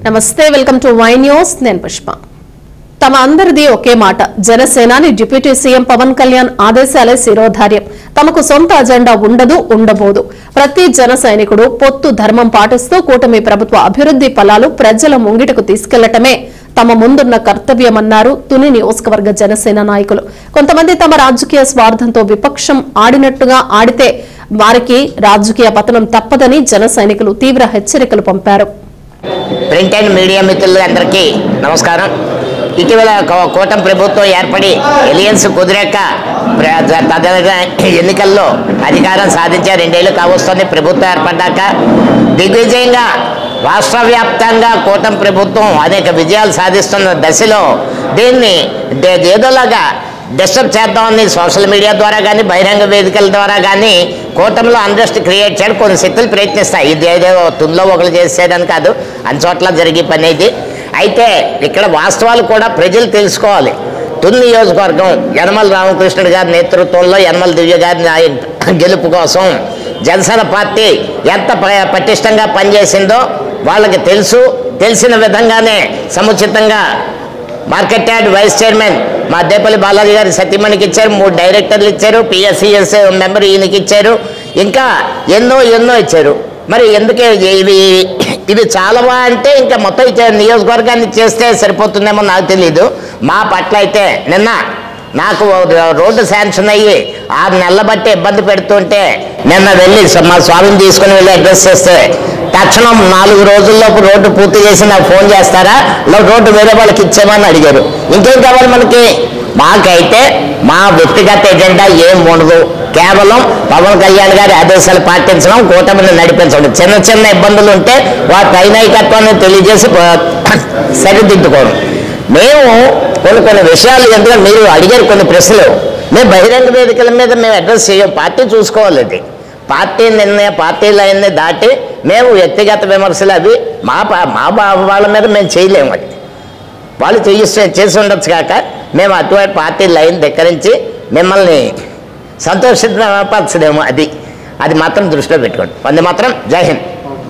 నమస్తే welcome to Y news నేను పుష్ప తమ అందరిది ఒకే మాట జనసేనాని డిప్యూటీ సీఎం పవన్ కళ్యాణ్ ఆదేశాలే శిరోధార్యం తమకు సొంత అజెండా ఉండదు ఉండబోదు ప్రతి జన సైనికుడు పొత్తు ధర్మం పాటిస్తూ కూటమి ప్రభుత్వ అభివృద్ధి ఫలాలు ప్రజల ముంగిటకు తీసుకెళ్లటమే తమ ముందున్న కర్తవ్యమన్నారు తుని నియోజకవర్గ జనసేన నాయకులు కొంతమంది తమ రాజకీయ స్వార్థంతో విపక్షం ఆడినట్టుగా ఆడితే వారికి రాజకీయ పతనం తప్పదని జన సైనికులు తీవ్ర హెచ్చరికలు పంపారు ప్రింట్ అండ్ మీడియా మిత్రులందరికీ నమస్కారం. ఇటీవల కూటమి ప్రభుత్వం ఏర్పడి ఎలియన్స్ కుదిరాక ఎన్నికల్లో అధికారం సాధించే 2 ఏళ్లు కావస్తుంది. ప్రభుత్వం ఏర్పడ్డాక దిగ్విజయంగా రాష్ట్ర వ్యాప్తంగా కూటమి ప్రభుత్వం అనేక విజయాలు సాధిస్తున్న దశలో దీన్ని ఏదోలాగా డిస్టర్బ్ చేద్దామని సోషల్ మీడియా ద్వారా కానీ బహిరంగ వేదికల ద్వారా కానీ కూటమిలో అన్రెస్ట్ క్రియేట్ చేయడం కొన్ని శక్తులు ప్రయత్నిస్తాయి. ఇది ఏదో తుల్లో ఒకరు చేసేదని కాదు, అన్ని చోట్ల జరిగే పని ఇది. అయితే ఇక్కడ వాస్తవాలు కూడా ప్రజలు తెలుసుకోవాలి. తుని నియోజకవర్గం యనమల రామకృష్ణుడు గారి నేతృత్వంలో యనమల దివ్య గారి గెలుపు కోసం జనసేన పార్టీ ఎంత పటిష్టంగా పనిచేసిందో వాళ్ళకి తెలిసిన విధంగానే సముచితంగా మార్కెట్ యార్డ్ వైస్ చైర్మన్ మా దేపల్లి బాలాజీ గారి సతీమణికి ఇచ్చారు, 3 డైరెక్టర్లు ఇచ్చారు, పిఎస్సిఎస్ మెంబర్ ఈయనకి ఇచ్చారు, ఇంకా ఎన్నో ఇచ్చారు. మరి ఎందుకే ఇవి చాలవా అంటే ఇంకా మొత్తం నియోజకవర్గాన్ని చేస్తే సరిపోతుందేమో నాకు తెలియదు. మా పట్ల అయితే నిన్న నాకు రోడ్డు శాంక్షన్ అయ్యి 6 నెలల బట్టి ఇబ్బంది పెడుతుంటే నిన్న వెళ్ళి మా స్వామిని తీసుకుని వెళ్ళి అడ్రస్ చేస్తే తక్షణం 4 రోజుల్లోపు రోడ్డు పూర్తి చేసి నాకు ఫోన్ చేస్తారా, రోడ్డు వేరే వాళ్ళకి ఇచ్చామని అడిగారు. ఇంకేం కావాలి మనకి? మాకైతే మా వ్యక్తిగత ఎజెండా ఏం ఉండదు, కేవలం పవన్ కళ్యాణ్ గారి ఆదేశాలు పాటించడం, కూటమిని నడిపించడం. చిన్న ఇబ్బందులు ఉంటే వాటి ఐనాయకత్వాన్ని తెలియజేసి సరిదిద్దుకోవడం. మేము కొన్ని విషయాలు ఎందుకంటే మీరు అడిగారు కొన్ని ప్రశ్నలు, మేము బహిరంగ వేదికల మీద మేము అడ్రస్ చేయం. పార్టీ చూసుకోవాలి. అది పార్టీ పార్టీ లైన్ని దాటి మేము వ్యక్తిగత విమర్శలు అవి మా వాళ్ళ మీద మేము చేయలేము. అది వాళ్ళు చేసి ఉండొచ్చు కాక మేము అటువంటి పార్టీ లైన్ ధిక్కరించి మిమ్మల్ని సంతోషపరచలేము. అది మాత్రం దృష్టిలో పెట్టుకోండి. అది మాత్రం జై హింద్.